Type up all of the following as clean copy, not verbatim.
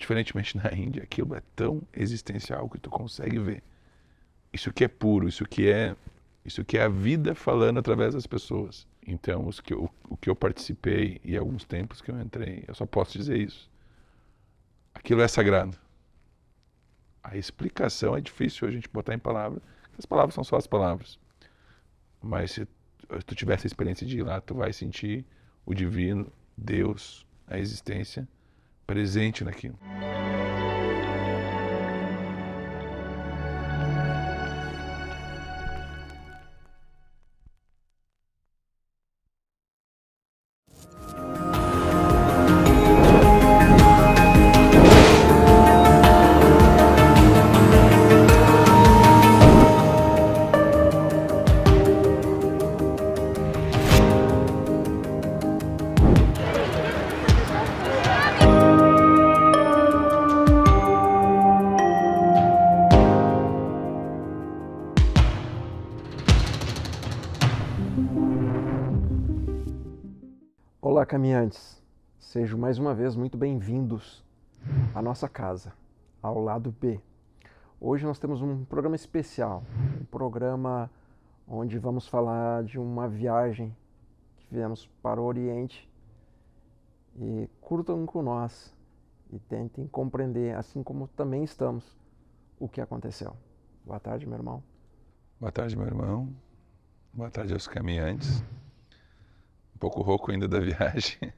diferentemente na Índia, aquilo é tão existencial que tu consegue ver. Isso que é puro, isso que é a vida falando através das pessoas. Então, o que eu participei e alguns tempos que eu entrei, eu só posso dizer isso. Aquilo é sagrado. A explicação é difícil a gente botar em palavras. As palavras são só as palavras. Mas se tu tiver essa experiência de ir lá, tu vai sentir o divino, Deus, a existência presente naquilo. Olá, caminhantes! Sejam mais uma vez muito bem-vindos à nossa casa, ao lado B. Hoje nós temos um programa especial, um programa onde vamos falar de uma viagem que fizemos para o Oriente. E curtam com nós e tentem compreender, assim como também estamos, o que aconteceu. Boa tarde, meu irmão. Boa tarde, meu irmão. Boa tarde aos caminhantes. Um pouco rouco ainda da viagem,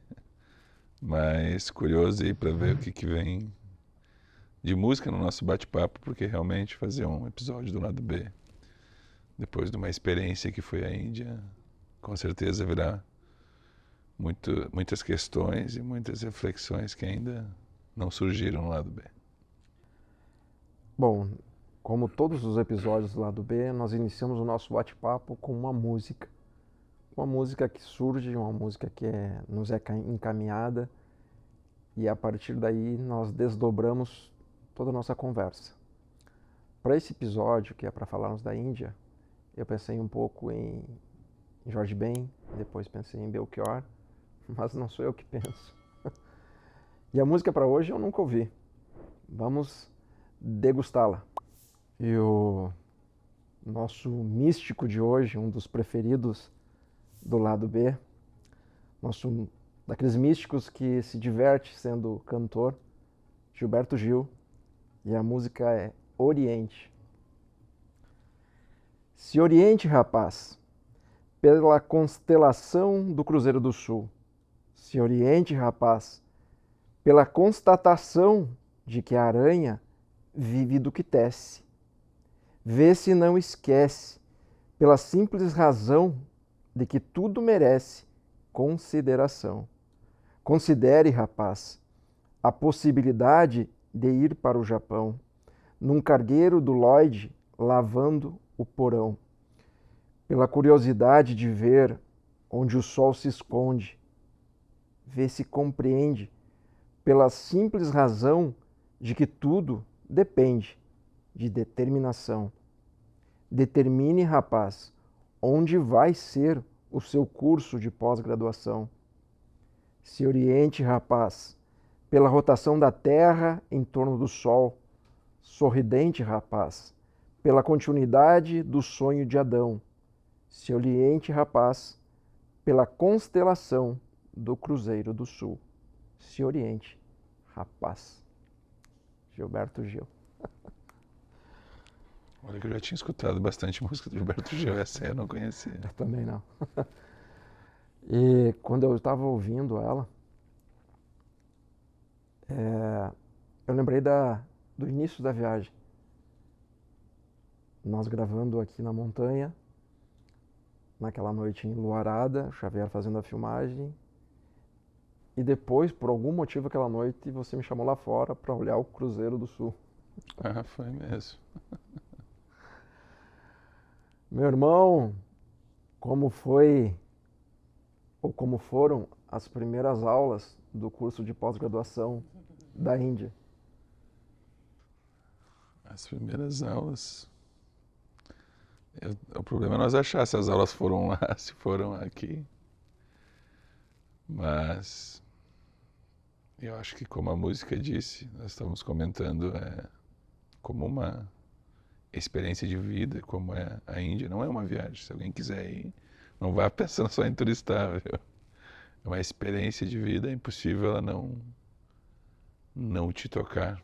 mas curioso aí para ver o que vem de música no nosso bate-papo, porque realmente fazer um episódio do lado B, depois de uma experiência que foi a Índia, com certeza virá muitas questões e muitas reflexões que ainda não surgiram no lado B. Bom, como todos os episódios do lado B, nós iniciamos o nosso bate-papo com uma música. Uma música que surge, uma música que nos é encaminhada, e a partir daí nós desdobramos toda a nossa conversa. Para esse episódio, que é para falarmos da Índia, eu pensei um pouco em Jorge Ben, depois pensei em Belchior, mas não sou eu que penso. E a música para hoje eu nunca ouvi. Vamos degustá-la. E o nosso místico de hoje, um dos preferidos do lado B, daqueles místicos que se diverte sendo cantor, Gilberto Gil, e a música é Oriente. Se oriente, rapaz, pela constelação do Cruzeiro do Sul. Se oriente, rapaz, pela constatação de que a aranha vive do que tece. Vê se não esquece, pela simples razão de que tudo merece consideração. Considere, rapaz, a possibilidade de ir para o Japão, num cargueiro do Lloyd lavando o porão. Pela curiosidade de ver onde o sol se esconde. Vê se compreende, pela simples razão de que tudo depende de determinação. Determine, rapaz, onde vai ser o seu curso de pós-graduação. Se oriente, rapaz, pela rotação da Terra em torno do Sol. Sorridente, rapaz, pela continuidade do sonho de Adão. Se oriente, rapaz, pela constelação do Cruzeiro do Sul. Se oriente, rapaz. Gilberto Gil. Olha que eu já tinha escutado bastante música do Gilberto Gil, essa eu não conhecia. Eu também não. E quando eu estava ouvindo ela, eu lembrei do início da viagem. Nós gravando aqui na montanha, naquela noite enluarada, o Xavier fazendo a filmagem, e depois, por algum motivo, aquela noite, você me chamou lá fora para olhar o Cruzeiro do Sul. Ah, foi mesmo. Meu irmão, como foi, ou como foram as primeiras aulas do curso de pós-graduação da Índia? As primeiras aulas. O problema é nós achar se as aulas foram lá, se foram aqui. Mas Eu acho que, como a música disse, nós estamos comentando, como uma experiência de vida, como é a Índia. Não é uma viagem. Se alguém quiser ir, não vá pensando só em turistar, viu? É uma experiência de vida, é impossível ela não te tocar.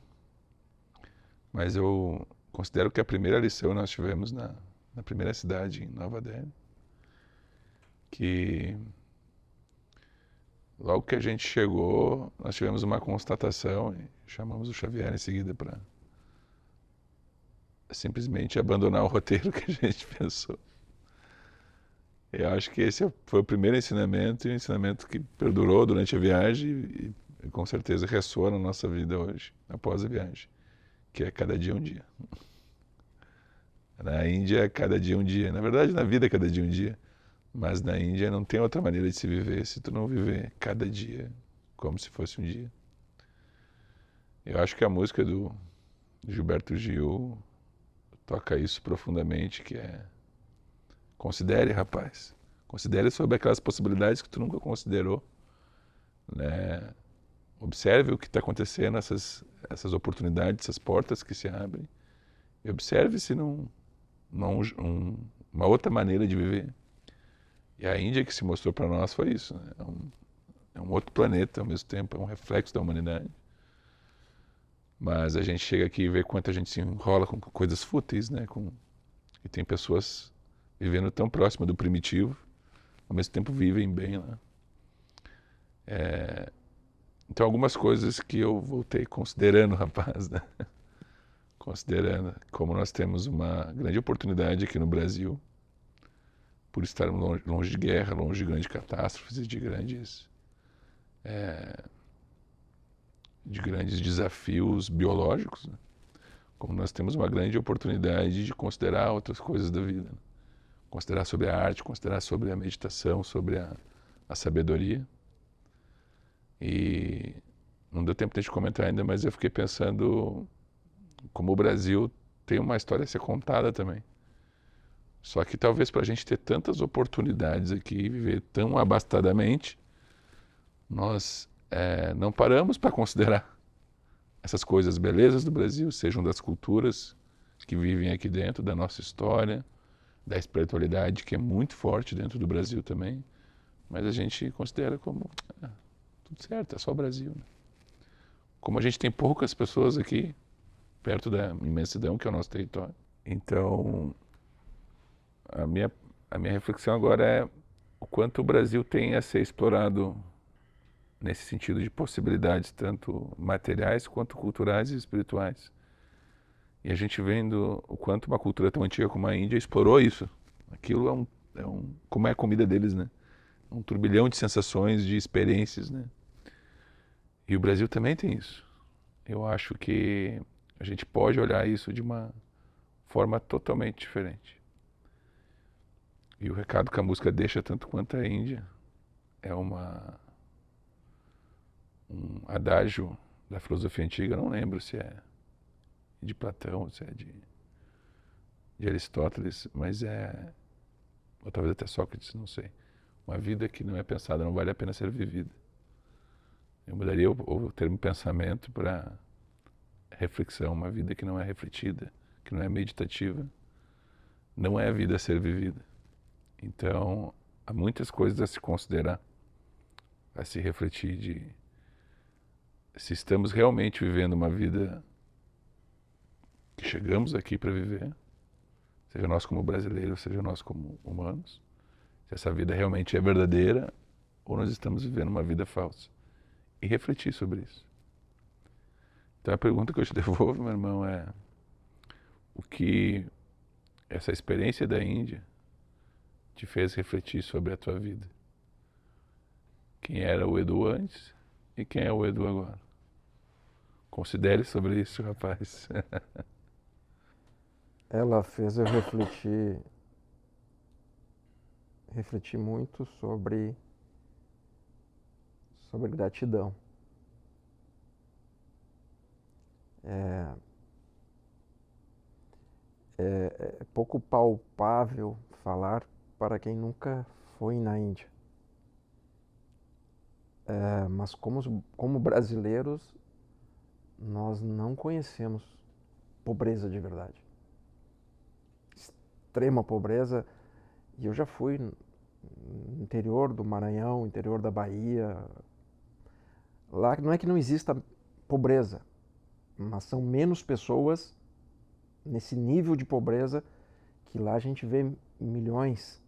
Mas eu considero que a primeira lição nós tivemos na primeira cidade, em Nova Delhi, que logo que a gente chegou, nós tivemos uma constatação e chamamos o Xavier em seguida para simplesmente abandonar o roteiro que a gente pensou. Eu acho que esse foi o primeiro ensinamento e um ensinamento que perdurou durante a viagem e com certeza ressoa na nossa vida hoje, após a viagem, que é cada dia um dia. Na Índia, cada dia um dia. Na verdade, na vida, cada dia um dia. Mas na Índia não tem outra maneira de se viver se tu não viver cada dia como se fosse um dia. Eu acho que a música do Gilberto Gil toca isso profundamente, que é: considere, rapaz. Considere sobre aquelas possibilidades que tu nunca considerou, né? Observe o que está acontecendo, essas oportunidades, essas portas que se abrem. E observe se uma outra maneira de viver. E a Índia que se mostrou para nós foi isso, né? É um outro planeta ao mesmo tempo, é um reflexo da humanidade. Mas a gente chega aqui e vê quanto a gente se enrola com coisas fúteis, né? E tem pessoas vivendo tão próximo do primitivo, ao mesmo tempo vivem bem lá. Então algumas coisas que eu voltei considerando, rapaz, né? Considerando como nós temos uma grande oportunidade aqui no Brasil, por estarmos longe de guerra, longe de grandes catástrofes e de grandes desafios biológicos, né? Como nós temos uma grande oportunidade de considerar outras coisas da vida, né? Considerar sobre a arte, considerar sobre a meditação, sobre a sabedoria. E não deu tempo de a gente comentar ainda, mas eu fiquei pensando como o Brasil tem uma história a ser contada também. Só que talvez para a gente ter tantas oportunidades aqui e viver tão abastadamente, nós não paramos para considerar essas coisas, belezas do Brasil, sejam das culturas que vivem aqui dentro, da nossa história, da espiritualidade que é muito forte dentro do Brasil também, mas a gente considera como tudo certo, é só o Brasil, né? Como a gente tem poucas pessoas aqui perto da imensidão que é o nosso território. Então, a minha reflexão agora é o quanto o Brasil tem a ser explorado nesse sentido de possibilidades, tanto materiais quanto culturais e espirituais. E a gente vendo o quanto uma cultura tão antiga como a Índia explorou isso. Aquilo como é a comida deles, né? Um turbilhão de sensações, de experiências, né? E o Brasil também tem isso. Eu acho que a gente pode olhar isso de uma forma totalmente diferente. E o recado que a música deixa, tanto quanto a Índia, é um adágio da filosofia antiga, não lembro se é de Platão, se é de Aristóteles, mas ou talvez até Sócrates, não sei. Uma vida que não é pensada não vale a pena ser vivida. Eu mudaria o termo pensamento para reflexão. Uma vida que não é refletida, que não é meditativa, não é a vida a ser vivida. Então, há muitas coisas a se considerar, a se refletir de se estamos realmente vivendo uma vida que chegamos aqui para viver, seja nós como brasileiros, seja nós como humanos, se essa vida realmente é verdadeira ou nós estamos vivendo uma vida falsa. E refletir sobre isso. Então a pergunta que eu te devolvo, meu irmão, é: o que essa experiência da Índia te fez refletir sobre a tua vida? Quem era o Edu antes e quem é o Edu agora? Considere sobre isso, rapaz. Ela fez eu refletir muito sobre gratidão. É pouco palpável falar para quem nunca foi na Índia. Mas como brasileiros, nós não conhecemos pobreza de verdade. Extrema pobreza. E eu já fui no interior do Maranhão, interior da Bahia. Lá não é que não exista pobreza, mas são menos pessoas nesse nível de pobreza que lá a gente vê milhões.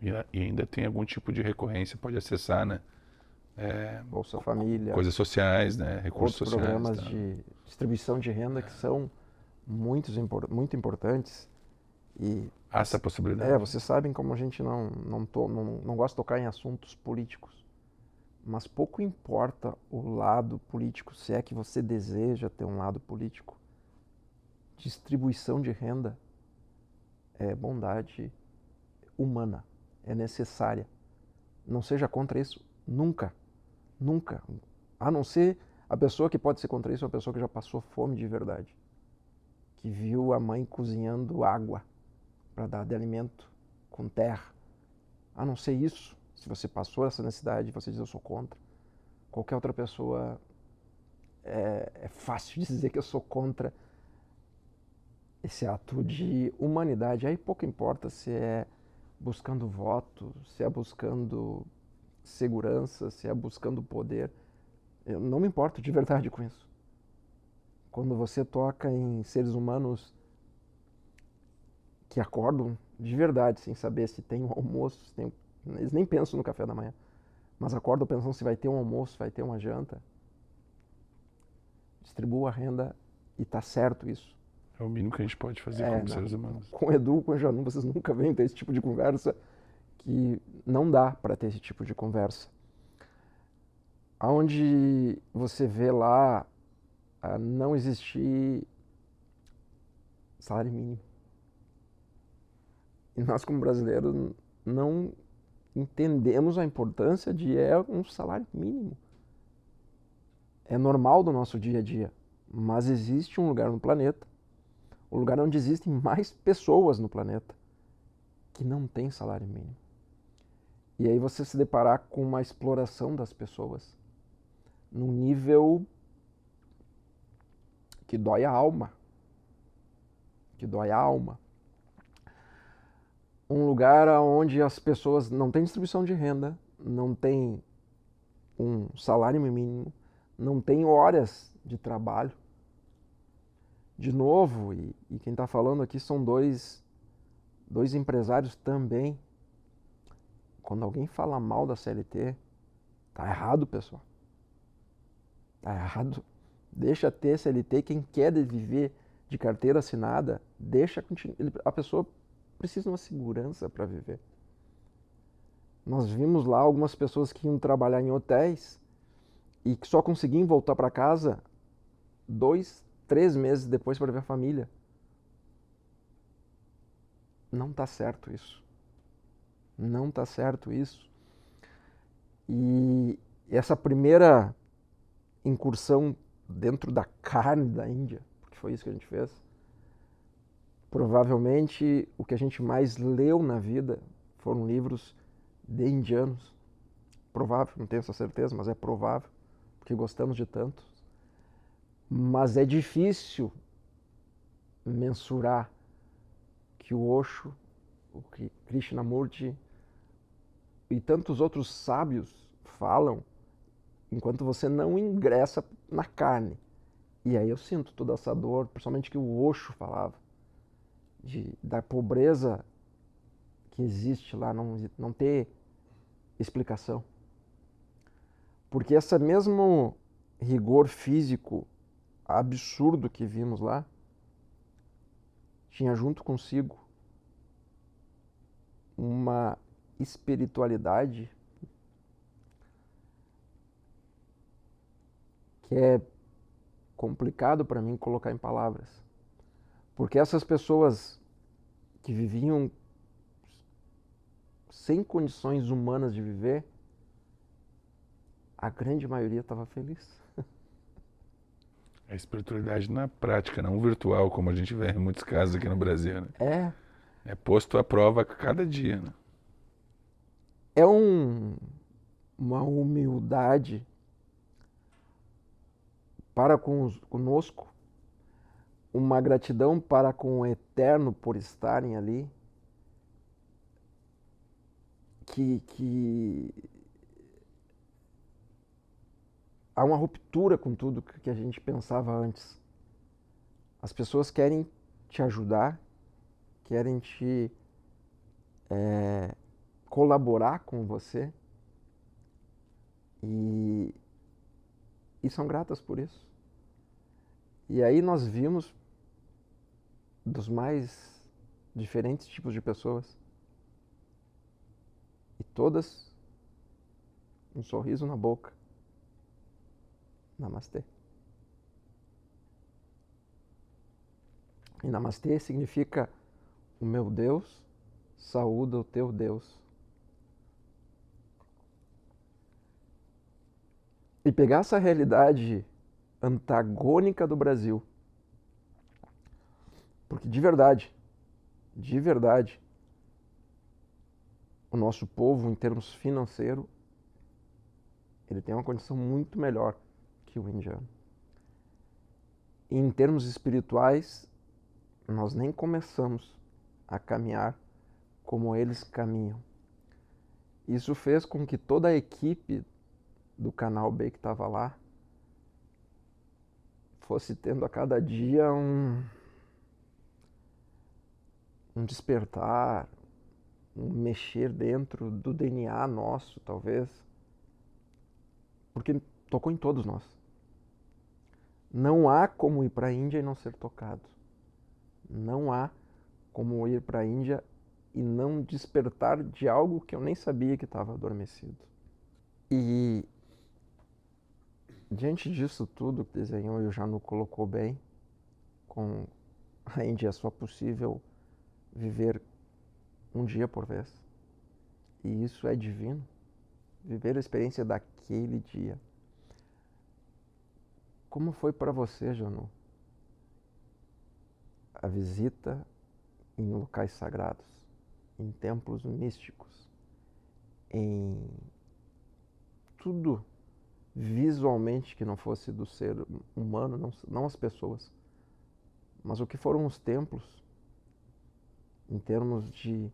E ainda tem algum tipo de recorrência, pode acessar, né? Bolsa Família, Coisas sociais, né? Recursos outros sociais. programas Tá? de distribuição de renda que são muito importantes. E Há essa possibilidade. vocês sabem como a gente não gosta de tocar em assuntos políticos. Mas pouco importa o lado político, se é que você deseja ter um lado político. Distribuição de renda é bondade humana, é necessária. Não seja contra isso nunca, nunca. A não ser a pessoa que pode ser contra isso é uma pessoa que já passou fome de verdade, que viu a mãe cozinhando água para dar de alimento com terra. A não ser isso, se você passou essa necessidade, você diz eu sou contra. Qualquer outra pessoa é fácil dizer que eu sou contra esse ato de humanidade. Aí pouco importa se é buscando voto, se é buscando segurança, se é buscando poder. Eu não me importo de verdade com isso. Quando você toca em seres humanos que acordam de verdade, sem saber se tem um almoço, eles nem pensam no café da manhã, mas acordam pensando se vai ter um almoço, se vai ter uma janta. Distribua a renda e tá certo isso. É o mínimo que a gente pode fazer como seres humanos. Com o Edu, com o Janu, vocês nunca vêm ter esse tipo de conversa, que não dá para ter esse tipo de conversa. Onde você vê lá não existir salário mínimo. E nós, como brasileiros, não entendemos a importância de um salário mínimo. É normal do nosso dia a dia, mas existe um lugar no planeta, um lugar onde existem mais pessoas no planeta, que não tem salário mínimo. E aí você se deparar com uma exploração das pessoas, num nível que dói a alma. Que dói a alma. Um lugar onde as pessoas não têm distribuição de renda, não tem um salário mínimo, não tem horas de trabalho. De novo, e quem está falando aqui são dois empresários também. Quando alguém fala mal da CLT, tá errado, pessoal. Tá errado. Deixa ter CLT. Quem quer viver de carteira assinada, a pessoa precisa de uma segurança para viver. Nós vimos lá algumas pessoas que iam trabalhar em hotéis e que só conseguiam voltar para casa 2, 3 meses depois para ver a família. Não está certo isso. Não está certo isso. E essa primeira incursão dentro da carne da Índia, porque foi isso que a gente fez, provavelmente o que a gente mais leu na vida foram livros de indianos. Provável, não tenho essa certeza, mas é provável, porque gostamos de tantos. Mas é difícil mensurar que o Osho, o que Krishnamurti e tantos outros sábios falam enquanto você não ingressa na carne. E aí eu sinto toda essa dor, principalmente que o Osho falava, da pobreza que existe lá, não ter explicação. Porque esse mesmo rigor físico absurdo que vimos lá, tinha junto consigo uma espiritualidade que é complicado para mim colocar em palavras. Porque essas pessoas que viviam sem condições humanas de viver, a grande maioria estava feliz. A espiritualidade na prática, não virtual, como a gente vê em muitos casos aqui no Brasil, né? É posto à prova a cada dia, né? É um uma humildade para conosco, uma gratidão para com o Eterno por estarem ali, que há uma ruptura com tudo que a gente pensava antes. As pessoas querem te ajudar, querem te colaborar com você e são gratas por isso. E aí nós vimos dos mais diferentes tipos de pessoas e todas um sorriso na boca. Namastê. E Namastê significa: o meu Deus saúda o teu Deus. E pegar essa realidade antagônica do Brasil, porque de verdade, o nosso povo, em termos financeiros, ele tem uma condição muito melhor que o indiano. E em termos espirituais, nós nem começamos a caminhar como eles caminham. Isso fez com que toda a equipe do canal B que estava lá fosse tendo a cada dia um despertar, um mexer dentro do DNA nosso, talvez, porque tocou em todos nós. Não há como ir para a Índia e não ser tocado. Não há como ir para a Índia e não despertar de algo que eu nem sabia que estava adormecido. E diante disso tudo que desenhou e o Janu colocou bem, com a Índia é só possível viver um dia por vez. E isso é divino. Viver a experiência daquele dia. Como foi para você, Janu, a visita em locais sagrados, em templos místicos, em tudo visualmente que não fosse do ser humano, não as pessoas, mas o que foram os templos, em termos de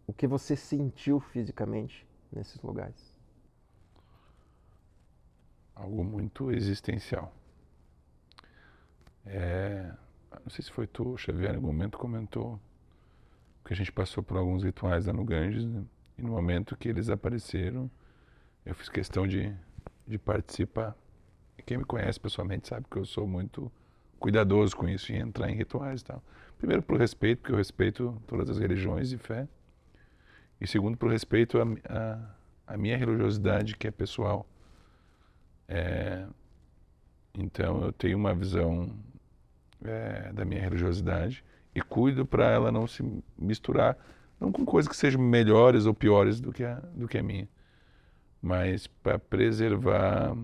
o que você sentiu fisicamente nesses lugares? Algo muito existencial. Não sei se foi tu, o Xavier, em algum momento comentou que a gente passou por alguns rituais lá no Ganges, né? E no momento que eles apareceram, eu fiz questão de participar. E quem me conhece pessoalmente sabe que eu sou muito cuidadoso com isso, em entrar em rituais e tal. Primeiro, por respeito, porque eu respeito todas as religiões e fé. E segundo, por respeito à minha religiosidade, que é pessoal. Então, eu tenho uma visão da minha religiosidade e cuido para ela não se misturar, não com coisas que sejam melhores ou piores do que a minha, mas para preservar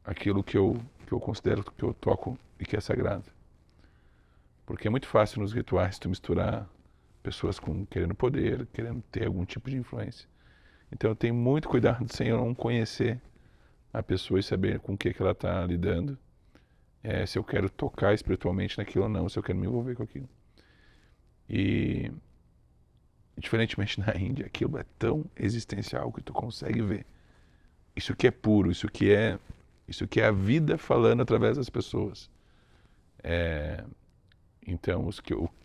aquilo que eu considero que eu toco e que é sagrado. Porque é muito fácil nos rituais tu misturar pessoas querendo poder, querendo ter algum tipo de influência. Então eu tenho muito cuidado sem eu não conhecer a pessoa e saber com o que ela está lidando, se eu quero tocar espiritualmente naquilo ou não, se eu quero me envolver com aquilo. E diferentemente na Índia, aquilo é tão existencial que tu consegue ver. Isso que é puro, isso que é a vida falando através das pessoas. Então,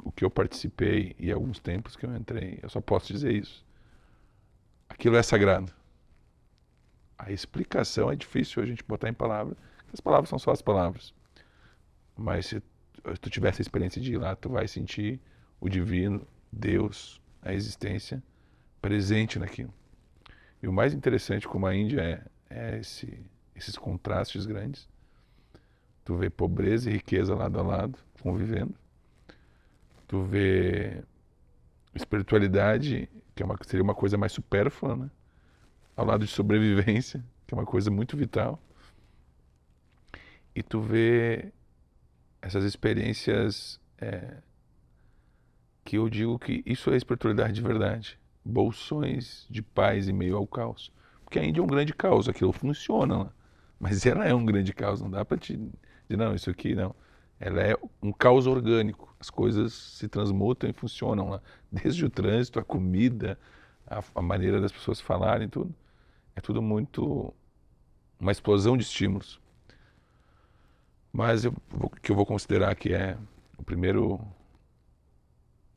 o que eu participei e alguns tempos que eu entrei, eu só posso dizer isso. Aquilo é sagrado. A explicação é difícil a gente botar em palavras, as palavras são só as palavras. Mas se tu tiver essa experiência de ir lá, tu vai sentir o divino, Deus, a existência presente naquilo. E o mais interessante como a Índia é esses contrastes grandes. Tu vê pobreza e riqueza lado a lado, convivendo. Tu vê espiritualidade, que seria uma coisa mais supérflua, né? Ao lado de sobrevivência, que é uma coisa muito vital. E tu vê essas experiências que eu digo que isso é espiritualidade de verdade. Bolsões de paz em meio ao caos. porque a Índia é um grande caos, aquilo funciona lá. Mas ela é um grande caos, não dá para te dizer, não, isso aqui não. Ela é um caos orgânico, as coisas se transmutam e funcionam lá. Desde o trânsito, a comida, a maneira das pessoas falarem, tudo. É tudo muito uma explosão de estímulos. Mas que eu vou considerar que é o primeiro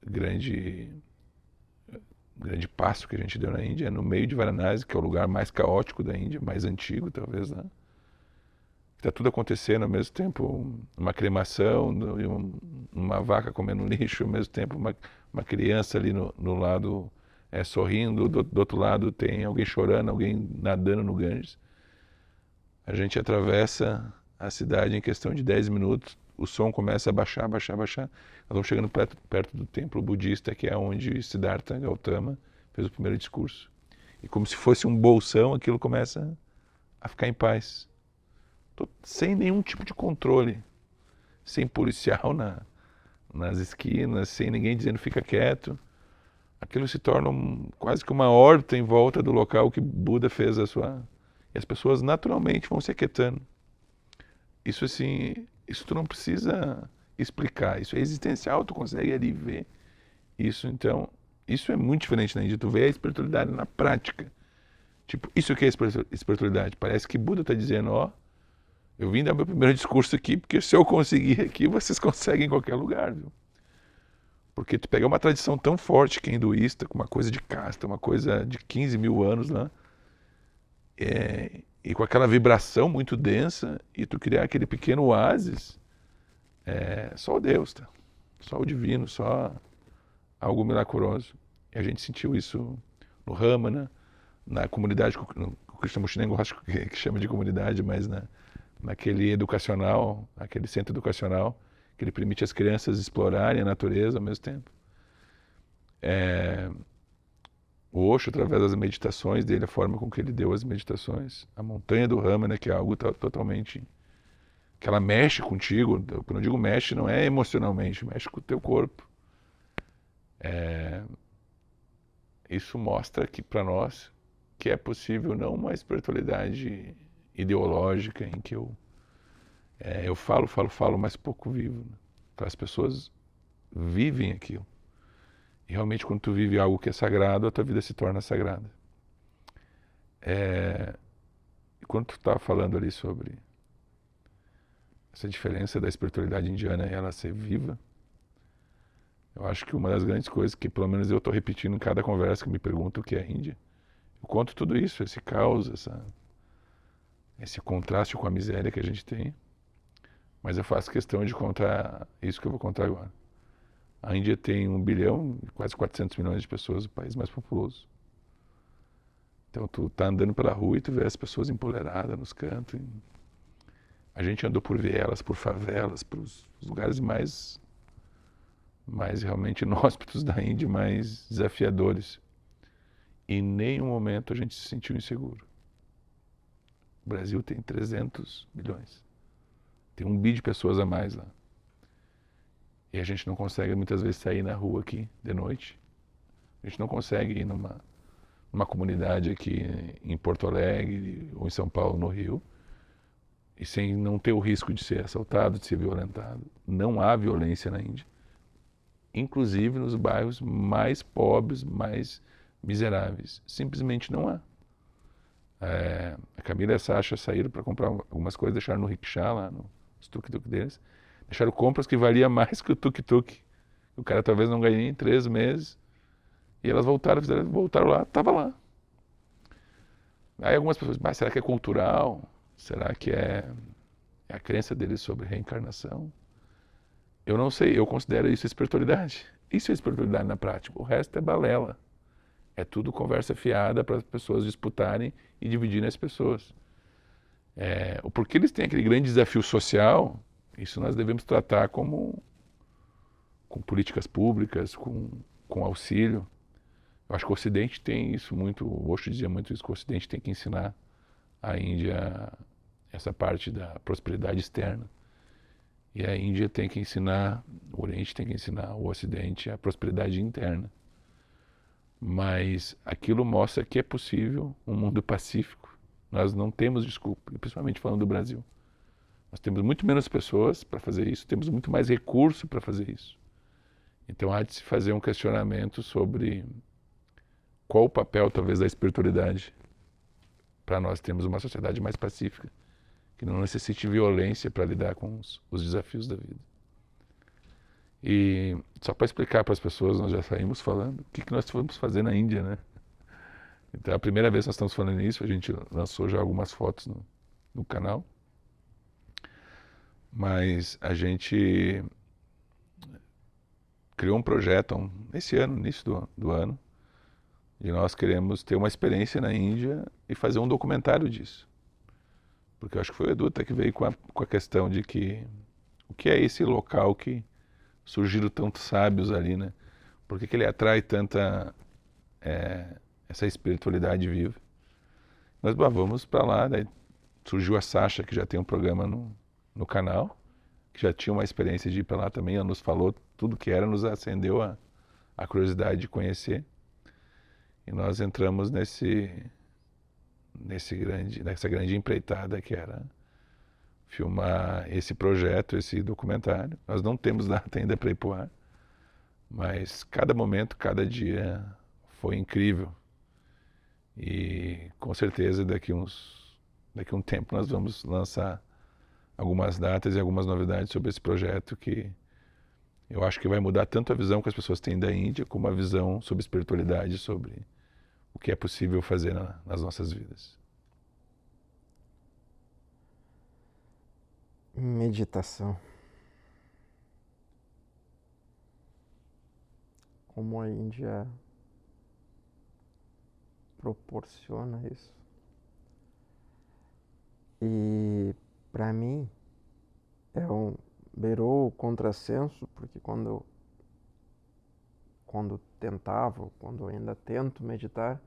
grande passo que a gente deu na Índia, é no meio de Varanasi, que é o lugar mais caótico da Índia, mais antigo talvez, né? Está tudo acontecendo ao mesmo tempo, uma cremação, uma vaca comendo lixo, ao mesmo tempo uma criança ali no lado sorrindo, do outro lado tem alguém chorando, alguém nadando no Ganges. A gente atravessa a cidade em questão de 10 minutos, o som começa a baixar, baixar, baixar. Nós vamos chegando perto do templo budista, que é onde Siddhartha Gautama fez o primeiro discurso. E como se fosse um bolsão, aquilo começa a ficar em paz. Sem nenhum tipo de controle, sem policial nas esquinas, sem ninguém dizendo fica quieto. Aquilo se torna quase que uma horta em volta do local que Buda fez a sua... E as pessoas naturalmente vão se aquietando. Isso assim, isso tu não precisa explicar, isso é existencial, tu consegue ali ver. Isso então, isso é muito diferente na Índia, tu vê a espiritualidade na prática. Tipo, isso que é espiritualidade? Parece que Buda está dizendo, ó, eu vim dar meu primeiro discurso aqui, porque se eu conseguir aqui, vocês conseguem em qualquer lugar, viu? Porque tu pega uma tradição tão forte que é hinduísta, com uma coisa de casta, uma coisa de 15 mil anos lá, e com aquela vibração muito densa, e tu criar aquele pequeno oásis, só o Deus, tá? Só o divino, só algo milagroso. E a gente sentiu isso no Ramana, na comunidade, o Krishnamurti nem gosta que chama de comunidade, mas naquele educacional, aquele centro educacional, que ele permite as crianças explorarem a natureza ao mesmo tempo. O Osho, através das meditações dele, a forma com que ele deu as meditações, a montanha do Ramana, que é algo totalmente... que ela mexe contigo, quando eu digo mexe, não é emocionalmente, mexe com o teu corpo. Isso mostra que para nós que é possível não uma espiritualidade ideológica em que eu falo, mas pouco vivo. Né? Então as pessoas vivem aquilo. E realmente quando tu vive algo que é sagrado, a tua vida se torna sagrada. E quando tu estava falando ali sobre essa diferença da espiritualidade indiana e ela ser viva, eu acho que uma das grandes coisas que pelo menos eu estou repetindo em cada conversa que me perguntam o que é a Índia, eu conto tudo isso, esse caos, esse contraste com a miséria que a gente tem, mas eu faço questão de contar isso que eu vou contar agora. A Índia tem 1 bilhão, quase 400 milhões de pessoas, o país mais populoso. Então tu tá andando pela rua e tu vê as pessoas empoleradas nos cantos. A gente andou por vielas, por favelas, por os lugares mais realmente inóspitos da Índia, mais desafiadores. E em nenhum momento a gente se sentiu inseguro. O Brasil tem 300 milhões. Tem 1 bi de pessoas a mais lá. E a gente não consegue muitas vezes sair na rua aqui de noite. A gente não consegue ir numa comunidade aqui em Porto Alegre ou em São Paulo, no Rio, e sem não ter o risco de ser assaltado, de ser violentado. Não há violência na Índia. Inclusive nos bairros mais pobres, mais miseráveis. Simplesmente não há. A Camila e a Sasha saíram para comprar algumas coisas, deixaram no rickshaw lá, no tuk-tuk deles. Deixaram compras que valia mais que o tuk-tuk. O cara talvez não ganhe em 3 meses. E elas voltaram lá, estava lá. Aí algumas pessoas dizem, mas será que é cultural? Será que é a crença deles sobre reencarnação? Eu não sei, eu considero isso espiritualidade. Isso é espiritualidade na prática. O resto é balela. É tudo conversa fiada para as pessoas disputarem e dividirem as pessoas. O porquê eles têm aquele grande desafio social, isso nós devemos tratar com políticas públicas, com auxílio. Eu acho que o Ocidente tem isso muito, o Osho dizia muito isso, que o Ocidente tem que ensinar a Índia essa parte da prosperidade externa. E a Índia tem que ensinar, o Oriente tem que ensinar o Ocidente a prosperidade interna. Mas aquilo mostra que é possível um mundo pacífico. Nós não temos desculpa, principalmente falando do Brasil. Nós temos muito menos pessoas para fazer isso, temos muito mais recurso para fazer isso. Então há de se fazer um questionamento sobre qual o papel, talvez, da espiritualidade para nós termos uma sociedade mais pacífica, que não necessite violência para lidar com os desafios da vida. E só para explicar para as pessoas, nós já saímos falando, o que nós fomos fazer na Índia, né? Então, a primeira vez que nós estamos falando isso, a gente lançou já algumas fotos no canal, mas a gente criou um projeto esse ano, início do ano, e nós queremos ter uma experiência na Índia e fazer um documentário disso. Porque eu acho que foi o Edu até que veio com a questão de que o que é esse local que surgiram tantos sábios ali, né? Por que ele atrai tanta essa espiritualidade viva? Nós vamos para lá, daí surgiu a Sasha, que já tem um programa no canal, que já tinha uma experiência de ir para lá também, ela nos falou tudo que era, nos acendeu a curiosidade de conhecer. E nós entramos nessa grande empreitada que era filmar esse projeto, esse documentário. Nós não temos data ainda para ir pro ar, mas cada momento, cada dia foi incrível. E com certeza daqui um tempo nós vamos lançar algumas datas e algumas novidades sobre esse projeto que eu acho que vai mudar tanto a visão que as pessoas têm da Índia, como a visão sobre espiritualidade, sobre o que é possível fazer nas nossas vidas. Meditação. Como a Índia proporciona isso. E para mim beirou o contrassenso, porque quando tentava, quando ainda tento meditar,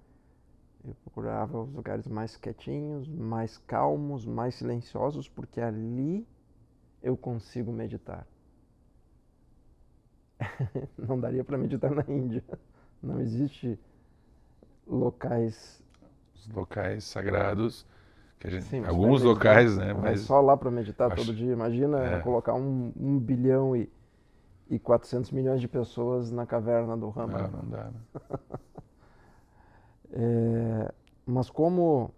eu procurava os lugares mais quietinhos, mais calmos, mais silenciosos, porque ali eu consigo meditar. Não daria para meditar na Índia. Não existe locais... Os locais sagrados, que a gente, Sim, alguns locais, né? Mas só lá para meditar todo dia. Imagina colocar 1 bilhão e 400 milhões de pessoas na caverna do Rama. Não dá. Né? Mas como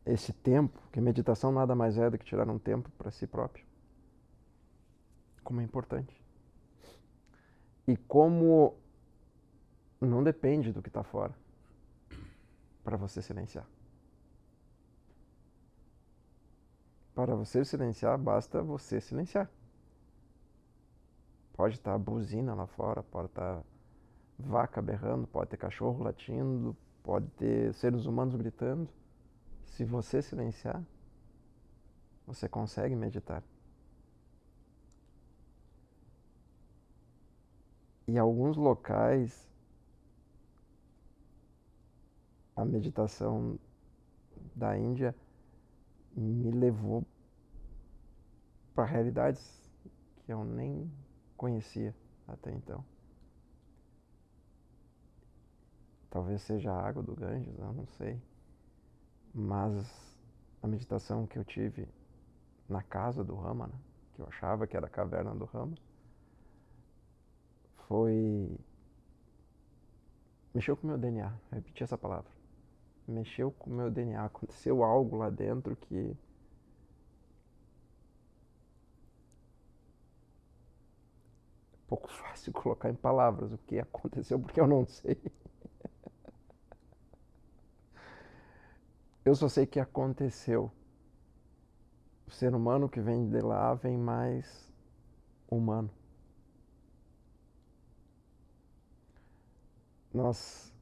esse tempo, que meditação nada mais é do que tirar um tempo para si próprio, como é importante. E como não depende do que está fora para você silenciar. Para você silenciar, basta você silenciar. Pode estar buzina lá fora, pode estar vaca berrando, pode ter cachorro latindo, pode ter seres humanos gritando. Se você silenciar, você consegue meditar. E alguns locais, a meditação da Índia me levou para realidades que eu nem conhecia até então. Talvez seja a água do Ganges, eu não sei. Mas a meditação que eu tive na casa do Rama, né, que eu achava que era a caverna do Rama, mexeu com o meu DNA, eu repeti essa palavra. Mexeu com o meu DNA, aconteceu algo lá dentro que é pouco fácil colocar em palavras o que aconteceu, porque eu não sei. Eu só sei que aconteceu. O ser humano que vem de lá vem mais humano. Nós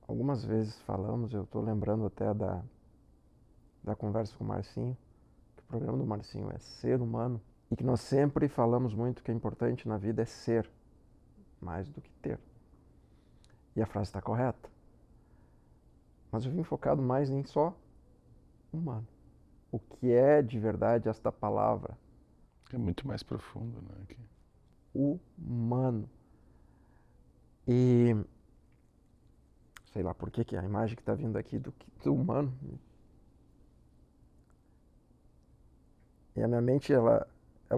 algumas vezes falamos, eu estou lembrando até da conversa com o Marcinho, que o programa do Marcinho é ser humano, e que nós sempre falamos muito que é importante na vida é ser, mais do que ter. E a frase está correta. Mas eu vim focado mais em só humano. O que é de verdade esta palavra? É muito mais profundo, né? Humano. E sei lá por que a imagem que está vindo aqui do humano. E a minha mente, ela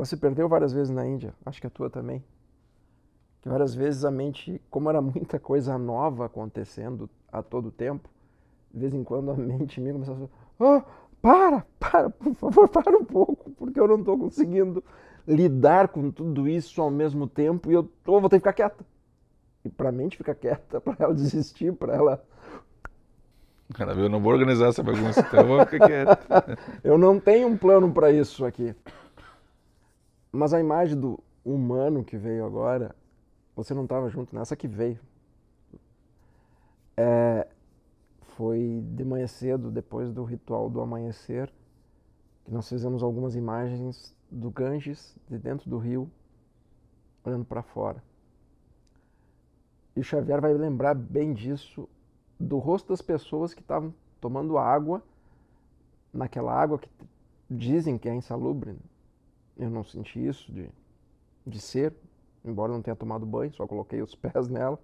se perdeu várias vezes na Índia. Acho que a tua também. Que várias vezes a mente, como era muita coisa nova acontecendo a todo tempo, de vez em quando a mente minha começava a falar, para, por favor, para um pouco, porque eu não estou conseguindo lidar com tudo isso ao mesmo tempo e eu vou ter que ficar quieta. E para a mente ficar quieta, para ela desistir, para ela... Cara, eu não vou organizar essa bagunça, então eu vou ficar quieto. Eu não tenho um plano para isso aqui. Mas a imagem do humano que veio agora, você não estava junto nessa que veio. Foi de manhã cedo, depois do ritual do amanhecer, que nós fizemos algumas imagens do Ganges, de dentro do rio, olhando para fora. E o Xavier vai lembrar bem disso, do rosto das pessoas que estavam tomando água, naquela água que dizem que é insalubre. Eu não senti isso de ser, embora não tenha tomado banho, só coloquei os pés nela.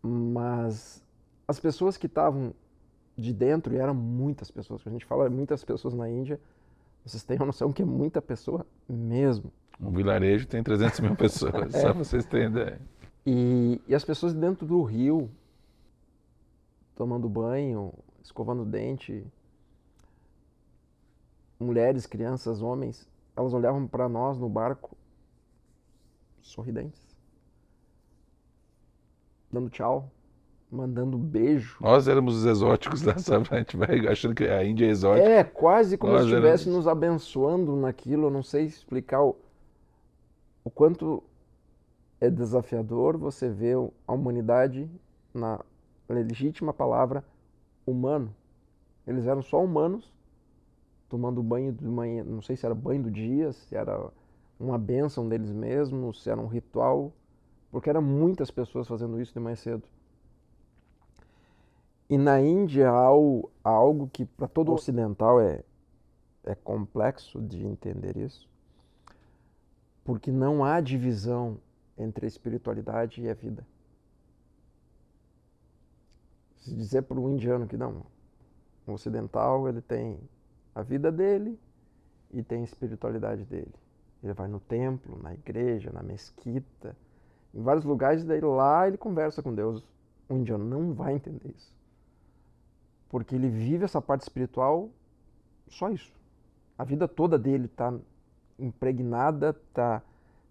Mas as pessoas que estavam de dentro, e eram muitas pessoas, quando a gente fala muitas pessoas na Índia, vocês têm a noção que é muita pessoa mesmo. Um vilarejo tem 300 mil pessoas, só vocês terem ideia. E as pessoas dentro do rio, tomando banho, escovando o dente, mulheres, crianças, homens, elas olhavam para nós no barco, sorridentes, dando tchau, mandando beijo. Nós éramos os exóticos lá, sabe? A gente vai achando que a Índia é exótica. É, quase como Nós se estivesse éramos... nos abençoando naquilo. Eu não sei explicar o quanto é desafiador você ver a humanidade na legítima palavra humano. Eles eram só humanos, tomando banho de manhã, não sei se era banho do dia, se era uma bênção deles mesmos, se era um ritual, porque eram muitas pessoas fazendo isso de manhã cedo. E na Índia há algo que para todo ocidental é complexo de entender isso, porque não há divisão entre a espiritualidade e a vida. Se dizer para um indiano que não, o ocidental ele tem a vida dele e tem a espiritualidade dele. Ele vai no templo, na igreja, na mesquita, em vários lugares, daí lá ele conversa com Deus. O indiano não vai entender isso. Porque ele vive essa parte espiritual, só isso. A vida toda dele está impregnada, está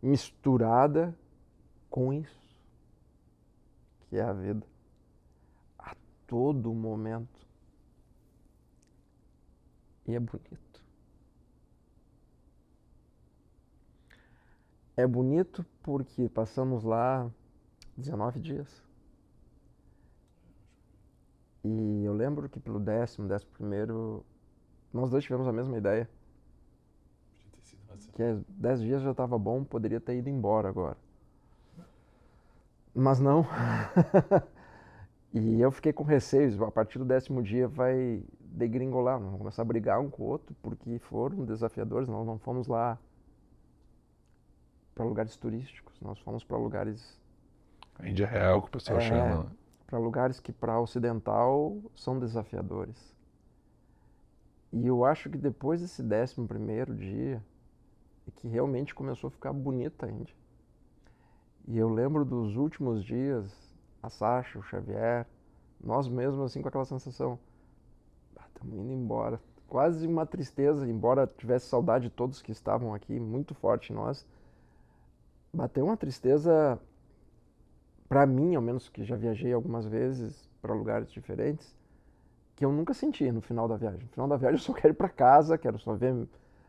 misturada com isso, que é a vida. A todo momento. E é bonito. É bonito porque passamos lá 19 dias. E eu lembro que pelo 11º, nós dois tivemos a mesma ideia. Que 10 dias já estava bom, poderia ter ido embora agora. Mas não. E eu fiquei com receios, a partir do 10º dia vai degringolar, vamos começar a brigar um com o outro, porque foram desafiadores, nós não fomos lá para lugares turísticos, nós fomos para lugares... A Índia real, que o pessoal chama. Para lugares que para ocidental são desafiadores. E eu acho que depois desse 11º dia, é que realmente começou a ficar bonita a Índia. E eu lembro dos últimos dias, a Sasha, o Xavier, nós mesmos assim com aquela sensação, estamos indo embora. Quase uma tristeza, embora tivesse saudade de todos que estavam aqui, muito forte em nós. Bateu uma tristeza, para mim, ao menos que já viajei algumas vezes para lugares diferentes, que eu nunca senti no final da viagem. No final da viagem eu só quero ir para casa, quero só ver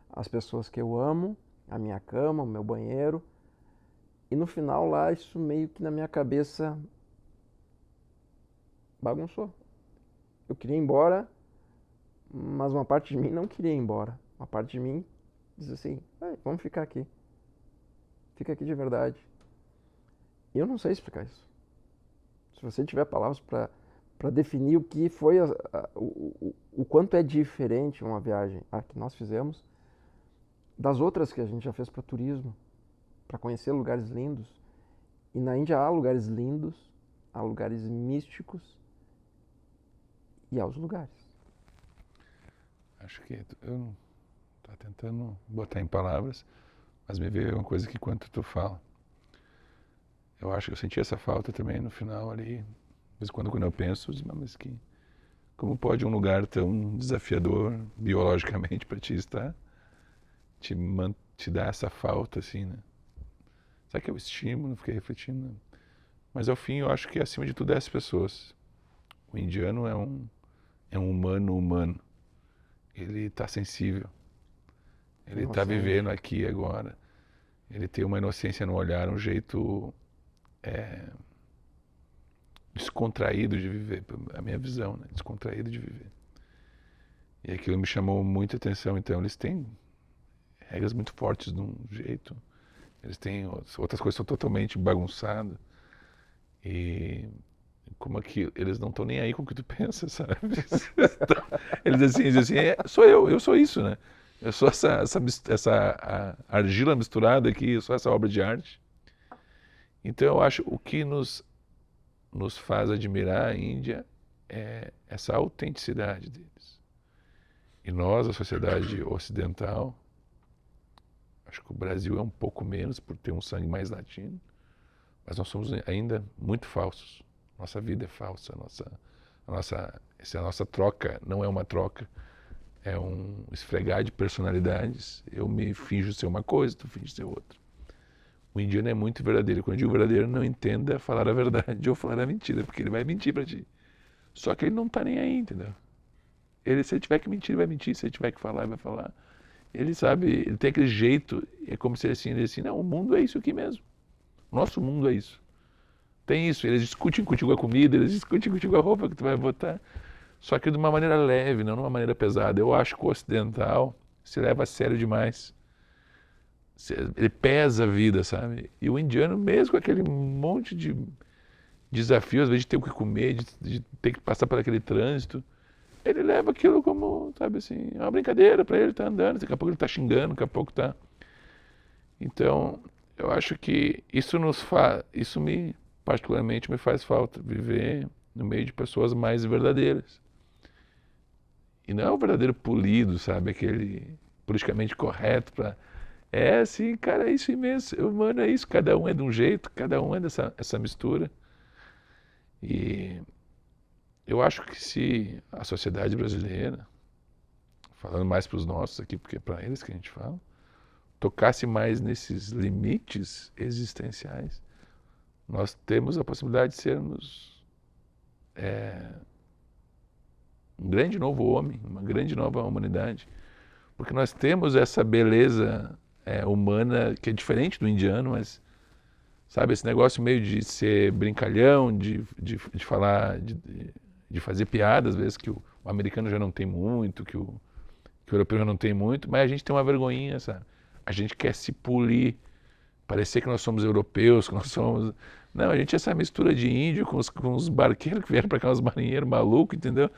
as pessoas que eu amo, a minha cama, o meu banheiro. E no final lá, isso meio que na minha cabeça bagunçou. Eu queria ir embora, mas uma parte de mim não queria ir embora. Uma parte de mim diz assim, vamos ficar aqui. Fica aqui de verdade. E eu não sei explicar isso. Se você tiver palavras para definir o que foi, o quanto é diferente uma viagem que nós fizemos das outras que a gente já fez para turismo, para conhecer lugares lindos. E na Índia há lugares lindos, há lugares místicos e há os lugares. Acho que eu não estou tentando botar em palavras, mas me veio uma coisa que quando tu fala. Eu acho que eu senti essa falta também no final ali. Mas quando eu penso, mas como pode um lugar tão desafiador biologicamente para ti estar, te dar essa falta assim, né? Será que é o estímulo? Fiquei refletindo. Mas ao fim eu acho que acima de tudo é as pessoas. O indiano é um humano. Ele está sensível. Ele está vivendo aqui agora. Ele tem uma inocência no olhar, um jeito descontraído de viver, a minha visão, né? Descontraído de viver. E aquilo me chamou muita atenção. Então eles têm regras muito fortes de um jeito. Eles têm outras coisas são totalmente bagunçadas. E como aqui eles não estão nem aí com o que tu pensa, sabe? Eles dizem assim, sou eu sou isso, né? Eu sou essa argila misturada aqui, eu sou essa obra de arte. Então eu acho o que nos faz admirar a Índia é essa autenticidade deles. E nós, a sociedade ocidental, acho que o Brasil é um pouco menos por ter um sangue mais latino, mas nós somos ainda muito falsos. Nossa vida é falsa, a nossa troca não é uma troca, é um esfregar de personalidades. Eu me finjo ser uma coisa, tu finge ser outra. O indiano é muito verdadeiro. Quando eu digo verdadeiro, não entenda falar a verdade ou falar a mentira, porque ele vai mentir para ti. Só que ele não está nem aí, entendeu? Se ele tiver que mentir, ele vai mentir. Se ele tiver que falar, ele vai falar. Ele sabe, ele tem aquele jeito, é como se ele assim, não, o mundo é isso aqui mesmo. O nosso mundo é isso. Tem isso, eles discutem contigo a comida, eles discutem contigo a roupa que tu vai botar. Só que de uma maneira leve, não de uma maneira pesada. Eu acho que o ocidental se leva a sério demais. Ele pesa a vida, sabe? E o indiano, mesmo com aquele monte de desafios, às vezes de ter o que comer, de ter que passar por aquele trânsito, ele leva aquilo como, sabe assim, é uma brincadeira para ele, tá andando, daqui a pouco ele tá xingando, daqui a pouco tá... Então, eu acho que isso particularmente me faz falta, viver no meio de pessoas mais verdadeiras. E não é o verdadeiro polido, sabe, aquele politicamente correto para... É assim, cara, é isso mesmo, o humano é isso, cada um é de um jeito, cada um é essa mistura. E eu acho que se a sociedade brasileira, falando mais para os nossos aqui, porque é para eles que a gente fala, tocasse mais nesses limites existenciais, nós temos a possibilidade de sermos um grande novo homem, uma grande nova humanidade, porque nós temos essa beleza humana que é diferente do indiano, mas sabe, esse negócio meio de ser brincalhão, de falar, de fazer piada, às vezes que o americano já não tem muito, que o europeu já não tem muito, mas a gente tem uma vergonhinha, sabe? A gente quer se polir, parecer que nós somos europeus, que nós somos... Não, a gente é essa mistura de índio com os barqueiros que vieram para cá, os marinheiros malucos, entendeu?